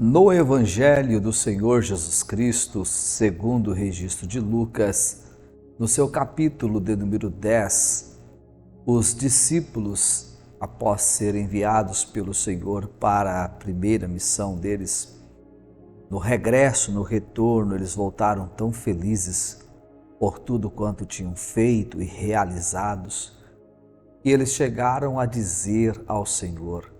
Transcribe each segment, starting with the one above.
No Evangelho do Senhor Jesus Cristo, segundo o registro de Lucas, no seu capítulo de número 10, os discípulos, após serem enviados pelo Senhor para a primeira missão deles, no regresso, no retorno, eles voltaram tão felizes por tudo quanto tinham feito e realizados, e eles chegaram a dizer ao Senhor: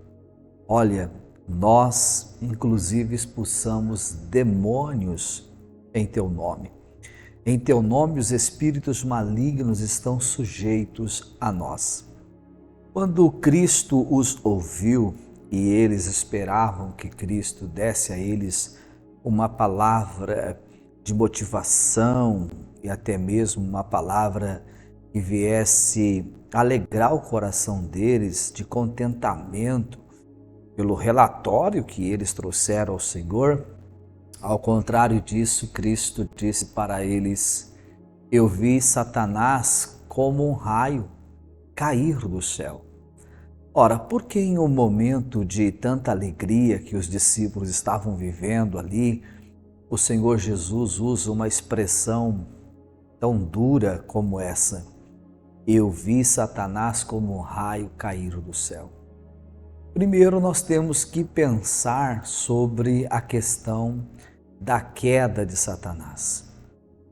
olha, nós inclusive expulsamos demônios em teu nome. Em teu nome os espíritos malignos estão sujeitos a nós. Quando Cristo os ouviu e eles esperavam que Cristo desse a eles uma palavra de motivação e até mesmo uma palavra que viesse alegrar o coração deles de contentamento pelo relatório que eles trouxeram ao Senhor, ao contrário disso, Cristo disse para eles: eu vi Satanás como um raio cair do céu. Ora, por que em um momento de tanta alegria que os discípulos estavam vivendo ali, o Senhor Jesus usa uma expressão tão dura como essa? Eu vi Satanás como um raio cair do céu. Primeiro, nós temos que pensar sobre a questão da queda de Satanás.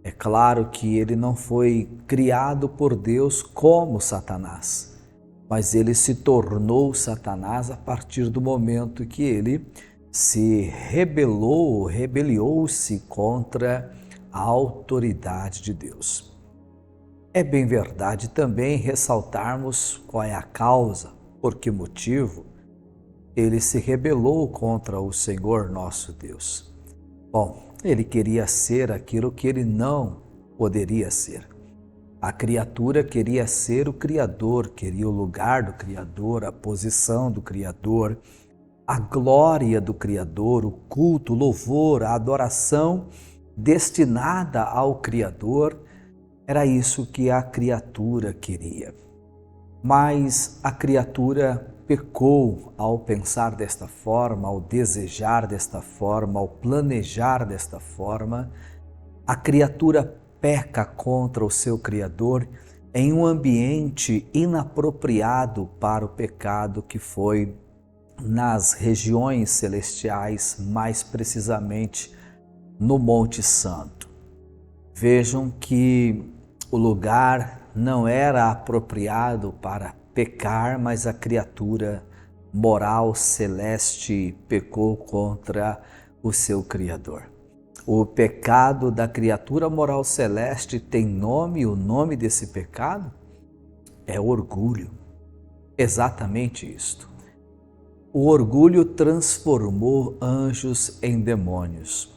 É claro que ele não foi criado por Deus como Satanás, mas ele se tornou Satanás a partir do momento que ele se rebeliou-se contra a autoridade de Deus. É bem verdade também ressaltarmos qual é a causa, por que motivo ele se rebelou contra o Senhor nosso Deus. Bom, ele queria ser aquilo que ele não poderia ser. A criatura queria ser o Criador, queria o lugar do Criador, a posição do Criador, a glória do Criador, o culto, o louvor, a adoração destinada ao Criador. Era isso que a criatura queria. Mas a criatura pecou ao pensar desta forma, ao desejar desta forma, ao planejar desta forma. A criatura peca contra o seu Criador em um ambiente inapropriado para o pecado, que foi nas regiões celestiais, mais precisamente no Monte Santo. Vejam que o lugar não era apropriado para pecar, mas a criatura moral celeste pecou contra o seu Criador. O pecado da criatura moral celeste tem nome, e o nome desse pecado é orgulho. Exatamente isto. O orgulho transformou anjos em demônios.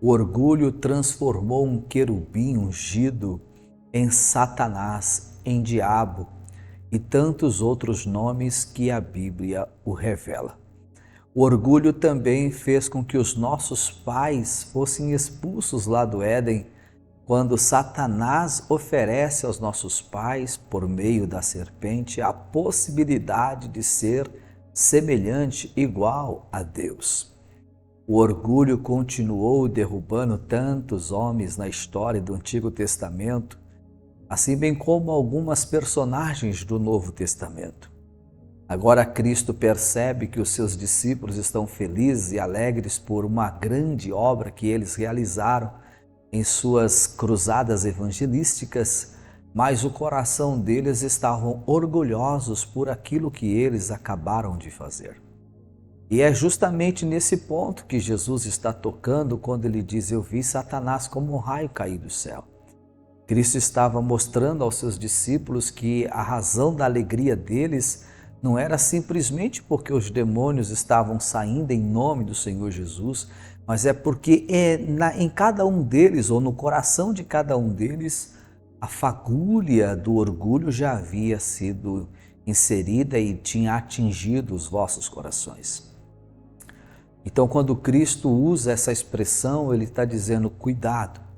O orgulho transformou um querubim ungido em Satanás, em diabo, e tantos outros nomes que a Bíblia o revela. O orgulho também fez com que os nossos pais fossem expulsos lá do Éden, quando Satanás oferece aos nossos pais, por meio da serpente, a possibilidade de ser semelhante, igual a Deus. O orgulho continuou derrubando tantos homens na história do Antigo Testamento, assim bem como algumas personagens do Novo Testamento. Agora Cristo percebe que os seus discípulos estão felizes e alegres por uma grande obra que eles realizaram em suas cruzadas evangelísticas, mas o coração deles estavam orgulhosos por aquilo que eles acabaram de fazer. E é justamente nesse ponto que Jesus está tocando quando ele diz: eu vi Satanás como um raio cair do céu. Cristo estava mostrando aos seus discípulos que a razão da alegria deles não era simplesmente porque os demônios estavam saindo em nome do Senhor Jesus, mas é porque em cada um deles, ou no coração de cada um deles, a fagulha do orgulho já havia sido inserida e tinha atingido os vossos corações. Então, quando Cristo usa essa expressão, ele está dizendo: cuidado.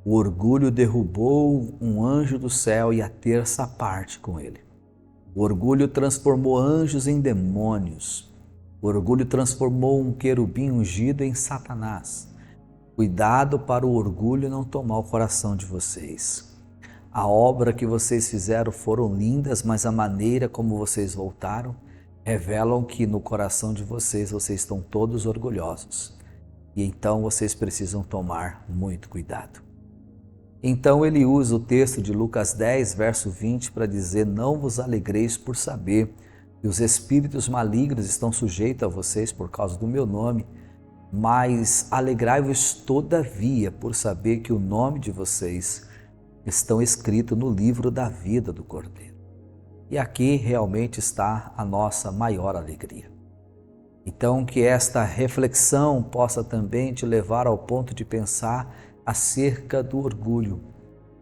O orgulho derrubou um anjo do céu e a terça parte com ele. O orgulho transformou anjos em demônios. O orgulho transformou um querubim ungido em Satanás. Cuidado para o orgulho não tomar o coração de vocês. A obra que vocês fizeram foram lindas, mas a maneira como vocês voltaram revelam que no coração de vocês estão todos orgulhosos. E então vocês precisam tomar muito cuidado. Então ele usa o texto de Lucas 10, verso 20, para dizer: não vos alegreis por saber que os espíritos malignos estão sujeitos a vocês por causa do meu nome, mas alegrai-vos todavia por saber que o nome de vocês estão escrito no livro da vida do Cordeiro. E aqui realmente está a nossa maior alegria. Então, que esta reflexão possa também te levar ao ponto de pensar acerca do orgulho,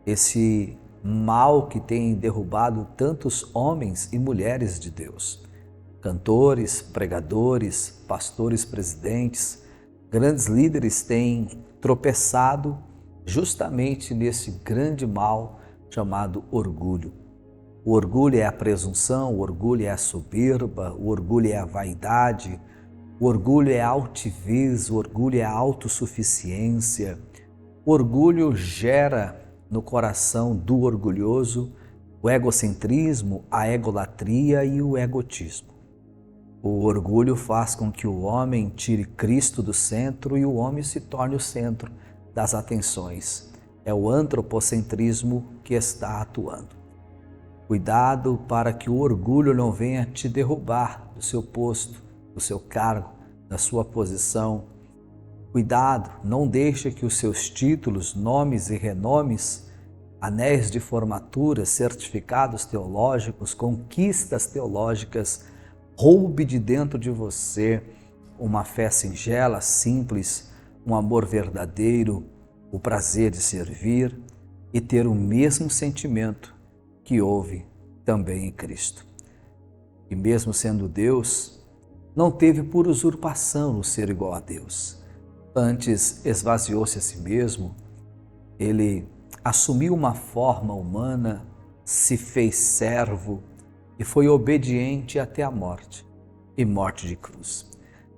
esse mal que tem derrubado tantos homens e mulheres de Deus. Cantores, pregadores, pastores, presidentes, grandes líderes têm tropeçado justamente nesse grande mal chamado orgulho. O orgulho é a presunção, o orgulho é a soberba, o orgulho é a vaidade, o orgulho é a altivez, o orgulho é a autossuficiência. O orgulho gera no coração do orgulhoso o egocentrismo, a egolatria e o egotismo. O orgulho faz com que o homem tire Cristo do centro e o homem se torne o centro das atenções. É o antropocentrismo que está atuando. Cuidado para que o orgulho não venha te derrubar do seu posto, do seu cargo, da sua posição. Cuidado, não deixe que os seus títulos, nomes e renomes, anéis de formatura, certificados teológicos, conquistas teológicas, roube de dentro de você uma fé singela, simples, um amor verdadeiro, o prazer de servir e ter o mesmo sentimento que houve também em Cristo. E mesmo sendo Deus, não teve por usurpação o ser igual a Deus. Antes esvaziou-se a si mesmo, ele assumiu uma forma humana, se fez servo e foi obediente até a morte, e morte de cruz.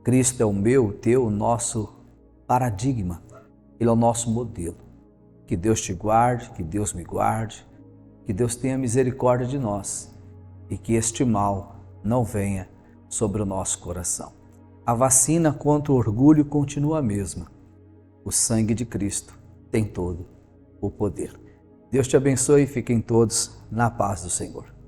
Cristo é o meu, o teu, o nosso paradigma, ele é o nosso modelo. Que Deus te guarde, que Deus me guarde, que Deus tenha misericórdia de nós e que este mal não venha sobre o nosso coração. A vacina contra o orgulho continua a mesma. O sangue de Cristo tem todo o poder. Deus te abençoe e fiquem todos na paz do Senhor.